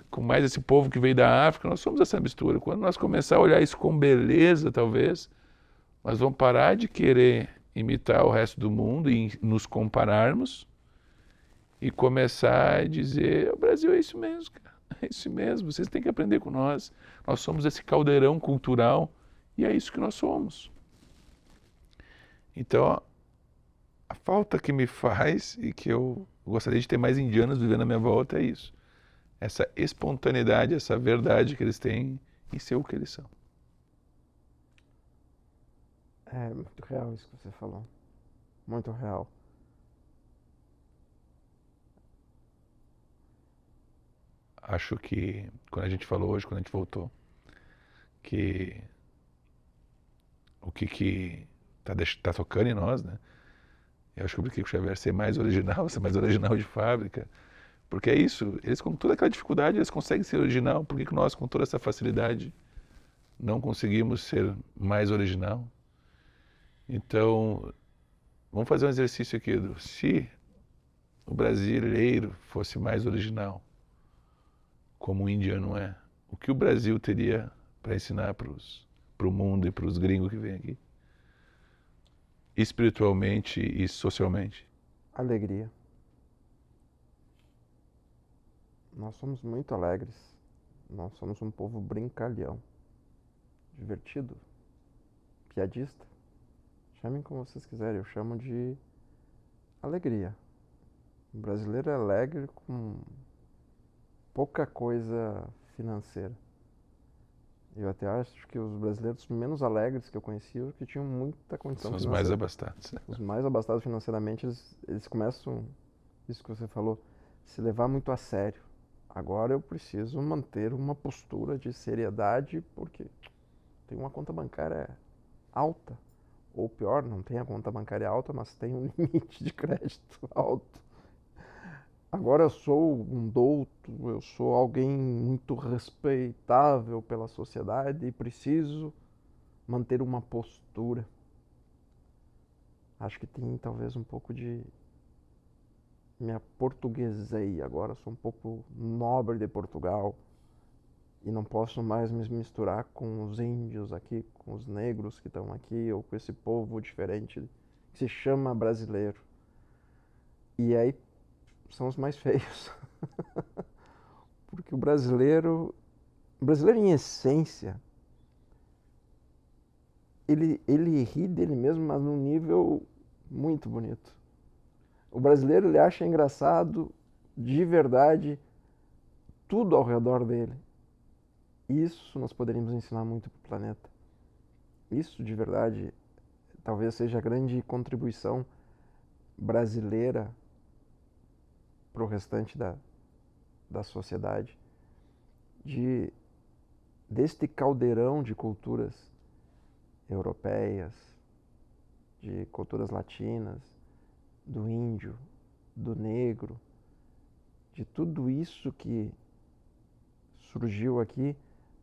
Com mais esse povo que veio da África, nós somos essa mistura. Quando nós começar a olhar isso com beleza, talvez, nós vamos parar de querer imitar o resto do mundo e nos compararmos e começar a dizer, o Brasil é isso mesmo, cara. É isso mesmo, vocês têm que aprender com nós. Nós somos esse caldeirão cultural e é isso que nós somos. Então, a falta que me faz e que eu gostaria de ter mais indianos vivendo à minha volta é isso. Essa espontaneidade, essa verdade que eles têm em ser o que eles são. É muito real isso que você falou. Muito real. Acho que quando a gente falou hoje, quando a gente voltou, que o que tá tocando em nós, né? Eu acho que o Chico Xavier ser mais original de fábrica, porque é isso, eles com toda aquela dificuldade, eles conseguem ser original, por que nós com toda essa facilidade não conseguimos ser mais original? Então, vamos fazer um exercício aqui, Edu. Se o brasileiro fosse mais original, como o indiano é, o que o Brasil teria para ensinar para o mundo e para os gringos que vêm aqui? espiritualmente e socialmente? Alegria. Nós somos muito alegres. Nós somos um povo brincalhão, divertido, piadista. Chamem como vocês quiserem, eu chamo de alegria. O brasileiro é alegre com pouca coisa financeira. Eu até acho que os brasileiros menos alegres que eu conheci, que tinham muita condição São os financeira. mais abastados. Os mais abastados financeiramente, eles começam, isso que você falou, se levar muito a sério. Agora eu preciso manter uma postura de seriedade porque tem uma conta bancária alta. Ou pior, não tem a conta bancária alta, mas tem um limite de crédito alto. Agora eu sou um douto, eu sou alguém muito respeitável pela sociedade e preciso manter uma postura. Acho que tem talvez um pouco de... Me aportuguesei, agora sou um pouco nobre de Portugal e não posso mais me misturar com os índios aqui, com os negros que estão aqui, ou com esse povo diferente que se chama brasileiro. E aí são os mais feios. Porque o brasileiro em essência, ele ri dele mesmo, mas num nível muito bonito. O brasileiro, ele acha engraçado, de verdade, tudo ao redor dele. Isso nós poderíamos ensinar muito para o planeta. Isso, de verdade, talvez seja a grande contribuição brasileira para o restante da sociedade. Deste caldeirão de culturas europeias, de culturas latinas, do índio, do negro, de tudo isso que surgiu aqui,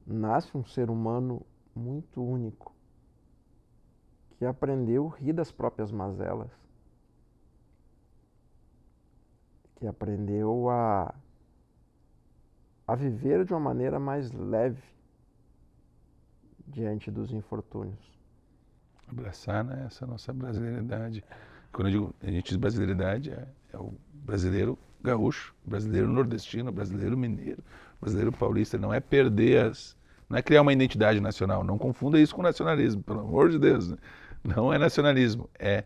nasce um ser humano muito único, que aprendeu a rir das próprias mazelas, que aprendeu a viver de uma maneira mais leve diante dos infortúnios. Abraçar, né, essa nossa brasileiridade. Quando eu digo, a gente diz brasileiridade, é o brasileiro gaúcho, brasileiro nordestino, brasileiro mineiro, brasileiro paulista. Não é perder não é criar uma identidade nacional. Não confunda isso com nacionalismo, pelo amor de Deus. Né? Não é nacionalismo. É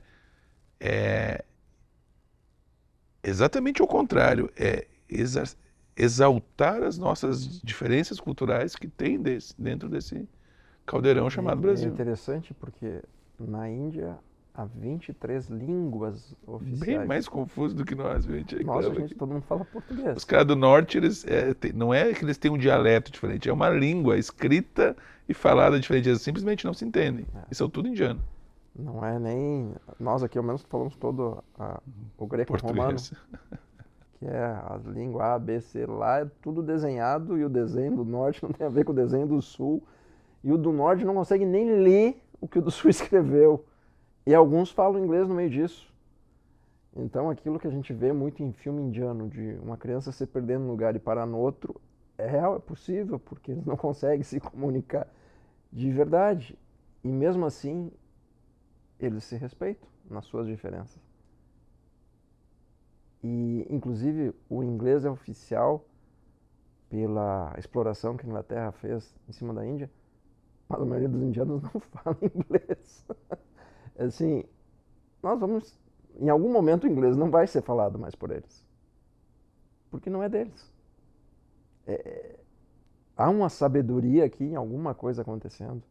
exatamente o contrário. É exaltar as nossas diferenças culturais que tem dentro desse caldeirão chamado Brasil. É interessante porque na Índia há 23 línguas oficiais. Bem mais confuso do que nós, gente. Nossa, gente, todo mundo fala português. Os caras do norte, não é que eles têm um dialeto diferente, é uma língua escrita e falada diferente. Eles simplesmente não se entendem. E são tudo indiano. Não é nem... Nós aqui, ao menos, falamos todo o greco-romano, que é a língua A, B, C, lá, é tudo desenhado, e o desenho do norte não tem a ver com o desenho do sul. E o do norte não consegue nem ler o que o do sul escreveu. E alguns falam inglês no meio disso. Então aquilo que a gente vê muito em filme indiano, de uma criança se perder num lugar e parar no outro, é real, é possível, porque eles não conseguem se comunicar de verdade. E mesmo assim, eles se respeitam nas suas diferenças. E, inclusive, o inglês é oficial pela exploração que a Inglaterra fez em cima da Índia, mas a maioria dos indianos não fala inglês. Assim, nós vamos... Em algum momento o inglês não vai ser falado mais por eles. Porque não é deles. Há uma sabedoria aqui em alguma coisa acontecendo.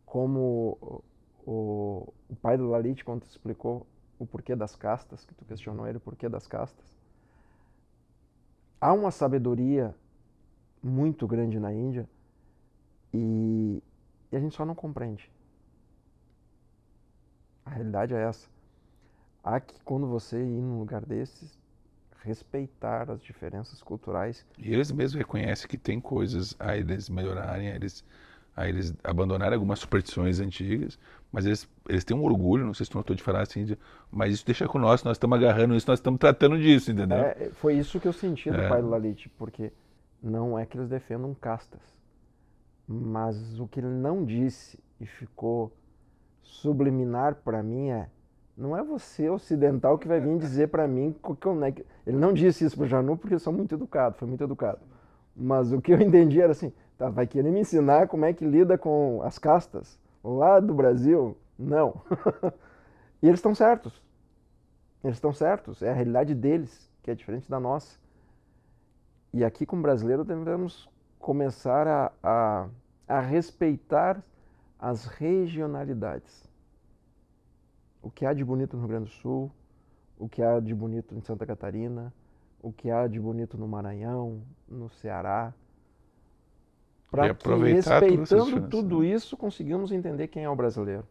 Como o pai do Lalit, quando explicou o porquê das castas, que tu questionou ele, o porquê das castas. Há uma sabedoria muito grande na Índia e a gente só não compreende. A realidade é essa. Há que, quando você ir num lugar desses, respeitar as diferenças culturais. E eles mesmos reconhecem que tem coisas a eles melhorarem, a eles abandonarem algumas superstições antigas, mas eles têm um orgulho, não sei se tu notou de falar assim, mas isso deixa com nós estamos agarrando isso, nós estamos tratando disso, entendeu? Foi isso que eu senti do pai do Lalit, porque não é que eles defendam castas, mas o que ele não disse e ficou subliminar para mim não é você ocidental que vai vir dizer para mim como é que... Ele não disse isso pro Janot porque eu sou muito educado, foi muito educado. Mas o que eu entendi era assim, tá, vai querer me ensinar como é que lida com as castas lá do Brasil? Não. E eles estão certos. Eles estão certos, é a realidade deles, que é diferente da nossa. E aqui como brasileiro devemos começar a respeitar as regionalidades. O que há de bonito no Rio Grande do Sul, o que há de bonito em Santa Catarina, o que há de bonito no Maranhão, no Ceará. Para que, respeitando tudo isso, conseguimos entender quem é o brasileiro.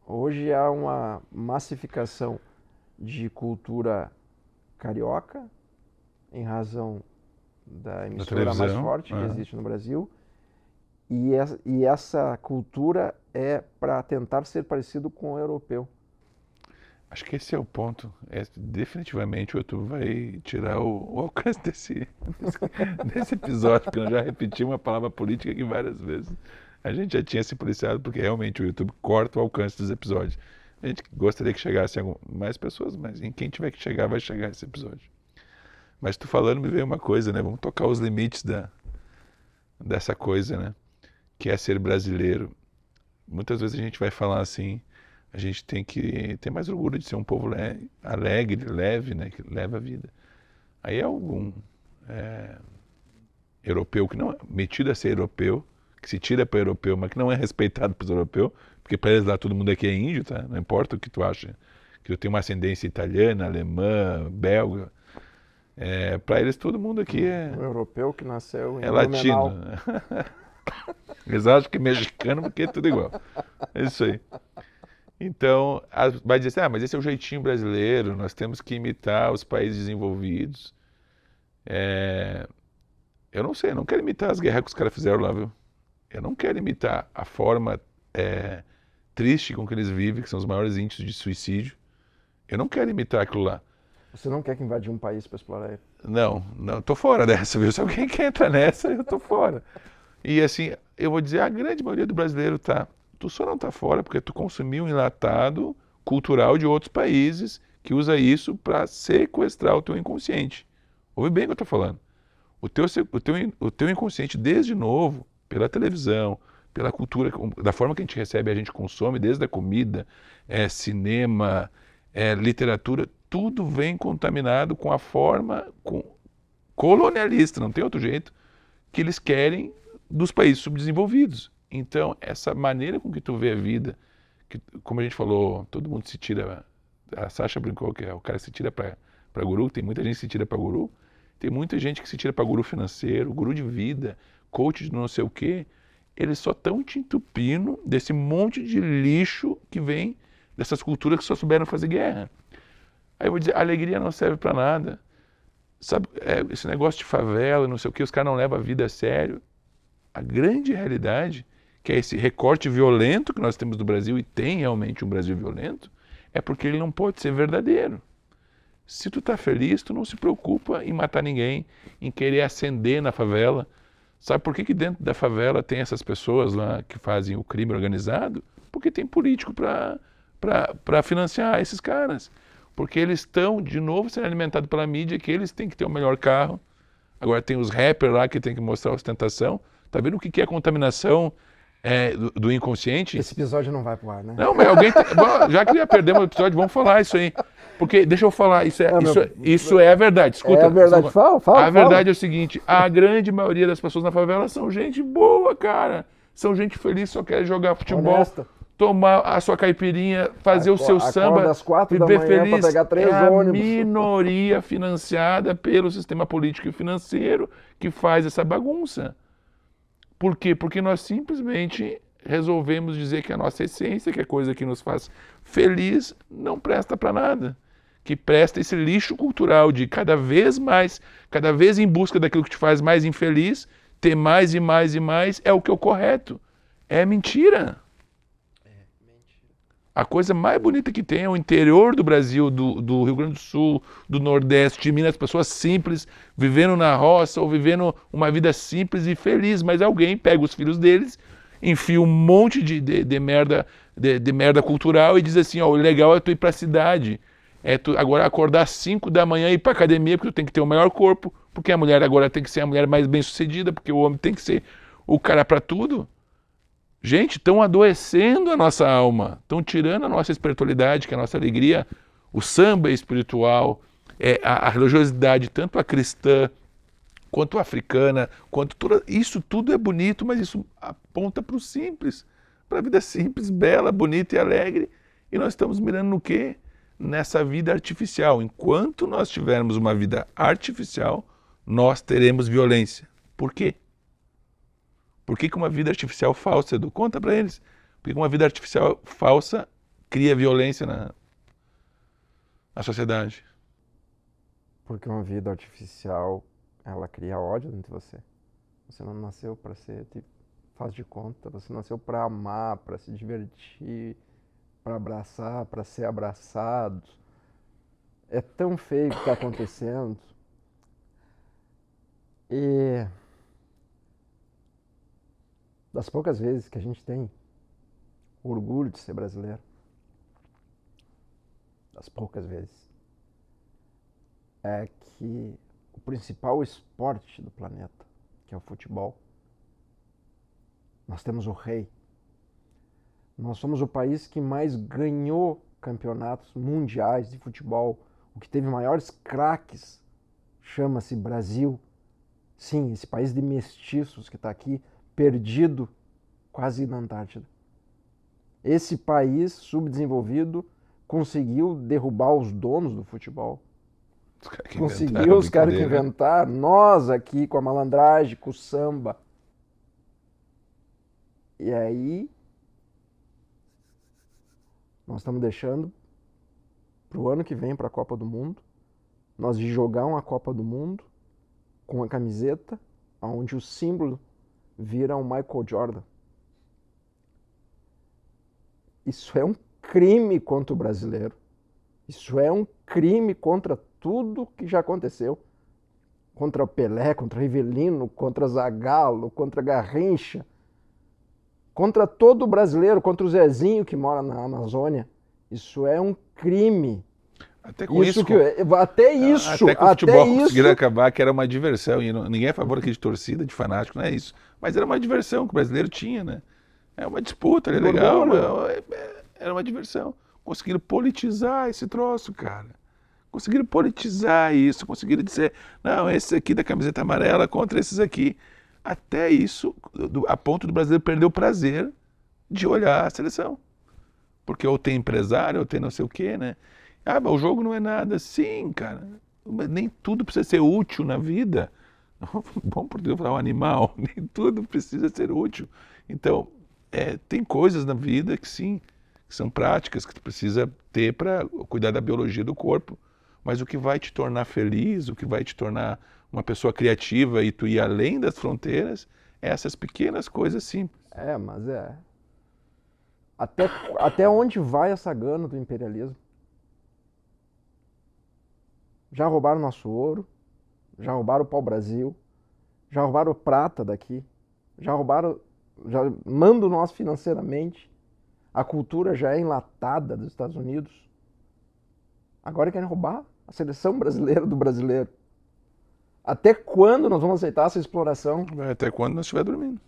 Hoje há uma massificação de cultura carioca, em razão da emissora mais forte que existe no Brasil, e essa cultura é para tentar ser parecido com o europeu. Acho que esse é o ponto. Definitivamente o YouTube vai tirar o alcance desse episódio, porque eu já repeti uma palavra política aqui várias vezes. A gente já tinha se policiado, porque realmente o YouTube corta o alcance dos episódios. A gente gostaria que chegasse mais pessoas, mas em quem tiver que chegar, vai chegar esse episódio. Mas tu falando, me veio uma coisa, né? Vamos tocar os limites dessa coisa, né? Que é ser brasileiro. Muitas vezes a gente vai falar assim, a gente tem que ter mais orgulho de ser um povo alegre, leve, né? Que leva a vida. Aí algum europeu que não é metido a ser europeu, que se tira para europeu, mas que não é respeitado pelos europeus, porque para eles lá todo mundo aqui é índio, tá? Não importa o que tu acha, que eu tenho uma ascendência italiana, alemã, belga, para eles todo mundo aqui é... O europeu que nasceu em latino. Eles acham que é mexicano porque é tudo igual. É isso aí. Então, vai dizer assim, mas esse é o jeitinho brasileiro, nós temos que imitar os países desenvolvidos. Eu não sei, eu não quero imitar as guerras que os caras fizeram lá, viu? Eu não quero imitar a forma triste com que eles vivem, que são os maiores índices de suicídio. Eu não quero imitar aquilo lá. Você não quer que invade um país para explorar ele? Não, tô fora dessa, viu? Se alguém quer entrar nessa, eu tô fora. E assim, eu vou dizer, a grande maioria do brasileiro tá. Tu só não tá fora porque tu consumiu um enlatado cultural de outros países que usa isso para sequestrar o teu inconsciente. Ouve bem o que eu tô falando. O teu inconsciente, desde novo, pela televisão, pela cultura, da forma que a gente recebe, a gente consome, desde a comida, cinema, literatura, tudo vem contaminado com a forma colonialista, não tem outro jeito, que eles querem dos países subdesenvolvidos. Então, essa maneira com que tu vê a vida, que, como a gente falou, todo mundo se tira, a Sasha brincou que o cara se tira para guru, tem muita gente que se tira para guru, tem muita gente que se tira para guru financeiro, guru de vida, coach de não sei o quê, eles só estão te entupindo desse monte de lixo que vem dessas culturas que só souberam fazer guerra. Aí eu vou dizer, a alegria não serve para nada. Sabe, esse negócio de favela, não sei o quê, os caras não levam a vida a sério. A grande realidade, que é esse recorte violento que nós temos do Brasil, e tem realmente um Brasil violento, é porque ele não pode ser verdadeiro. Se tu tá feliz, tu não se preocupa em matar ninguém, em querer ascender na favela. Sabe por que dentro da favela tem essas pessoas lá que fazem o crime organizado? Porque tem político para financiar esses caras. Porque eles estão, de novo, sendo alimentados pela mídia, que eles têm que ter o melhor carro. Agora tem os rappers lá que tem que mostrar ostentação. Tá vendo o que é a contaminação do inconsciente? Esse episódio não vai pro ar, né? Não, mas alguém... Bom, já que já perdemos o episódio, vamos falar isso aí. Porque, deixa eu falar, isso é a verdade. Escuta, é a verdade, fala. A verdade é o seguinte, a grande maioria das pessoas na favela são gente boa, cara. São gente feliz, só quer jogar futebol, honesta, tomar a sua caipirinha, fazer o seu samba, às 4 viver da manhã feliz. Pra pegar 3 a ônibus. Minoria financiada pelo sistema político e financeiro que faz essa bagunça. Por quê? Porque nós simplesmente resolvemos dizer que a nossa essência, que é coisa que nos faz feliz, não presta para nada. Que presta esse lixo cultural de cada vez mais, cada vez em busca daquilo que te faz mais infeliz, ter mais e mais e mais, é o que é o correto. É mentira. A coisa mais bonita que tem é o interior do Brasil, do Rio Grande do Sul, do Nordeste, de Minas, pessoas simples, vivendo na roça ou vivendo uma vida simples e feliz, mas alguém pega os filhos deles enfia um monte de merda, de merda cultural e diz assim, ó, o legal é tu ir pra cidade. É tu agora acordar às 5 da manhã e ir pra academia, porque tu tem que ter o melhor corpo, porque a mulher agora tem que ser a mulher mais bem-sucedida, porque o homem tem que ser o cara pra tudo. Gente, estão adoecendo a nossa alma, estão tirando a nossa espiritualidade, que é a nossa alegria. O samba é espiritual, a religiosidade, tanto a cristã, quanto a africana, quanto toda, isso tudo é bonito, mas isso aponta para o simples, para a vida simples, bela, bonita e alegre. E nós estamos mirando no quê? Nessa vida artificial. Enquanto nós tivermos uma vida artificial, nós teremos violência. Por quê? Por que uma vida artificial falsa, Edu? Conta para eles. Por que uma vida artificial falsa cria violência na sociedade? Porque uma vida artificial, ela cria ódio dentro de você. Você não nasceu para ser, faz de conta, você nasceu para amar, para se divertir, para abraçar, para ser abraçado. É tão feio o que está acontecendo. E das poucas vezes que a gente tem orgulho de ser brasileiro, das poucas vezes, é que o principal esporte do planeta, que é o futebol, nós temos o rei. Nós somos o país que mais ganhou campeonatos mundiais de futebol, o que teve maiores craques, chama-se Brasil. Sim, esse país de mestiços que está aqui, perdido quase na Antártida. Esse país subdesenvolvido conseguiu derrubar os donos do futebol. Conseguiu os caras que inventaram, nós aqui com a malandragem, com o samba. E aí, nós estamos deixando para o ano que vem, para a Copa do Mundo, nós de jogar uma Copa do Mundo com a camiseta onde o símbolo vira o Michael Jordan. Isso é um crime contra o brasileiro. Isso é um crime contra tudo que já aconteceu. Contra o Pelé, contra o Rivelino, contra Zagallo, contra Garrincha. Contra todo brasileiro, contra o Zezinho que mora na Amazônia. Isso é um crime. Até com isso, até o futebol conseguiram acabar, que era uma diversão. E ninguém é a favor aqui de torcida, de fanático, não é isso. Mas era uma diversão que o brasileiro tinha, né? É uma disputa, é legal, era uma diversão. Conseguiram politizar esse troço, cara. Conseguiram politizar isso, conseguiram dizer, não, esse aqui da camiseta amarela contra esses aqui. Até isso, a ponto do brasileiro perder o prazer de olhar a seleção. Porque ou tem empresário, ou tem não sei o quê, né? Ah, mas o jogo não é nada. Sim, cara. Mas nem tudo precisa ser útil na vida. Bom por Deus falar um animal. Nem tudo precisa ser útil. Então, tem coisas na vida que sim, que são práticas, que tu precisa ter para cuidar da biologia do corpo. Mas o que vai te tornar feliz, o que vai te tornar uma pessoa criativa e tu ir além das fronteiras, é essas pequenas coisas simples. Mas Até onde vai essa gana do imperialismo? Já roubaram nosso ouro, já roubaram o pau-brasil, já roubaram prata daqui, já mandam nós financeiramente, a cultura já é enlatada dos Estados Unidos. Agora querem roubar a seleção brasileira do brasileiro. Até quando nós vamos aceitar essa exploração? Até quando nós estiver dormindo.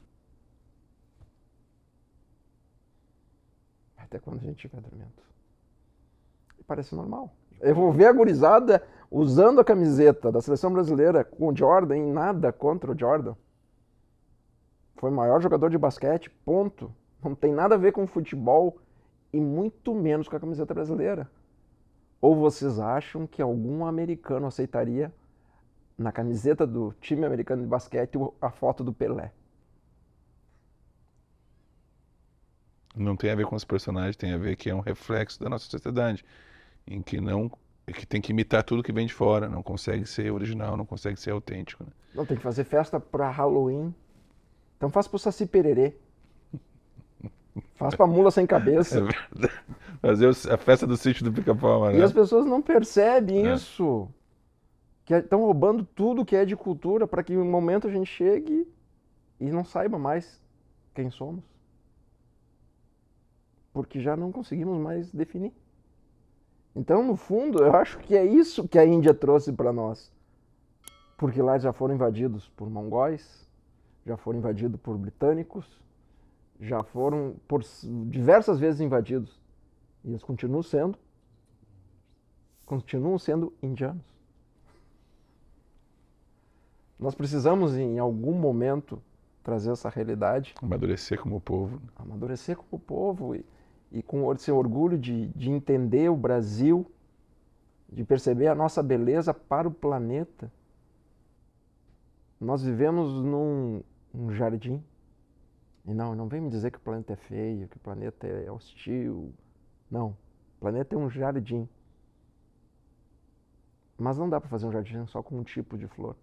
Até quando a gente estiver dormindo. E parece normal. Eu vou ver a gurizada usando a camiseta da seleção brasileira com o Jordan, em nada contra o Jordan. Foi o maior jogador de basquete, ponto. Não tem nada a ver com futebol e muito menos com a camiseta brasileira. Ou vocês acham que algum americano aceitaria na camiseta do time americano de basquete a foto do Pelé? Não tem a ver com os personagens, tem a ver que é um reflexo da nossa sociedade, em que tem que imitar tudo que vem de fora, não consegue ser original, não consegue ser autêntico. Né? Não, tem que fazer festa para Halloween. Então faz pro Saci Pererê. Faz pra mula sem cabeça. É verdade. Fazer a festa do sítio do Pica-Pau, né? E as pessoas não percebem isso. Que estão roubando tudo que é de cultura para que em um momento a gente chegue e não saiba mais quem somos. porque já não conseguimos mais definir. Então, no fundo, eu acho que é isso que a Índia trouxe para nós. Porque lá já foram invadidos por mongóis, já foram invadidos por britânicos, já foram por diversas vezes invadidos. E eles continuam sendo indianos. Nós precisamos, em algum momento, trazer essa realidade. Amadurecer como povo. Amadurecer como povo e com esse orgulho de entender o Brasil, de perceber a nossa beleza para o planeta. Nós vivemos num jardim. E não vem me dizer que o planeta é feio, que o planeta é hostil. Não, o planeta é um jardim. Mas não dá para fazer um jardim só com um tipo de flor.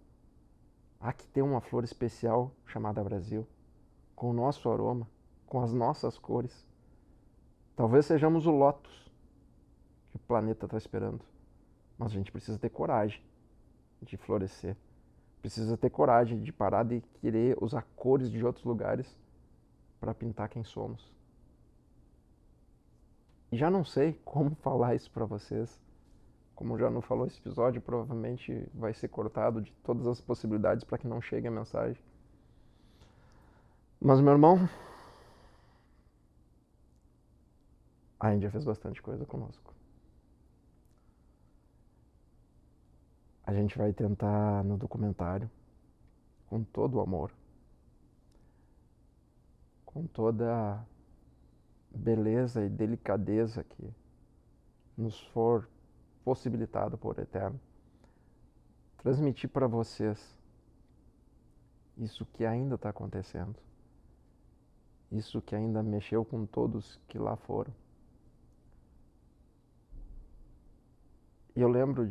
Há que ter uma flor especial chamada Brasil, com o nosso aroma, com as nossas cores. Talvez sejamos o lótus que o planeta está esperando. Mas a gente precisa ter coragem de florescer. Precisa ter coragem de parar de querer usar cores de outros lugares para pintar quem somos. E já não sei como falar isso para vocês. Como já não falou esse episódio, provavelmente vai ser cortado de todas as possibilidades para que não chegue a mensagem. Mas, meu irmão, a Índia fez bastante coisa conosco. A gente vai tentar no documentário, com todo o amor, com toda a beleza e delicadeza que nos for possibilitado por Eterno, transmitir para vocês isso que ainda está acontecendo, isso que ainda mexeu com todos que lá foram. E eu lembro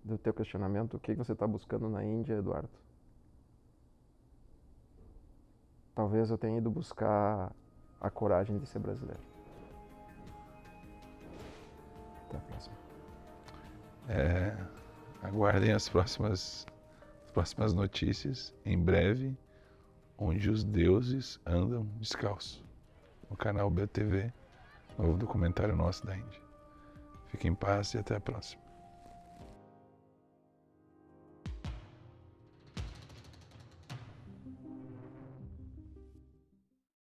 do teu questionamento, o que você está buscando na Índia, Eduardo? Talvez eu tenha ido buscar a coragem de ser brasileiro. Até a próxima. Aguardem as próximas notícias, em breve, onde os deuses andam descalços. No canal BTV, novo documentário nosso da Índia. Fiquem em paz e até a próxima.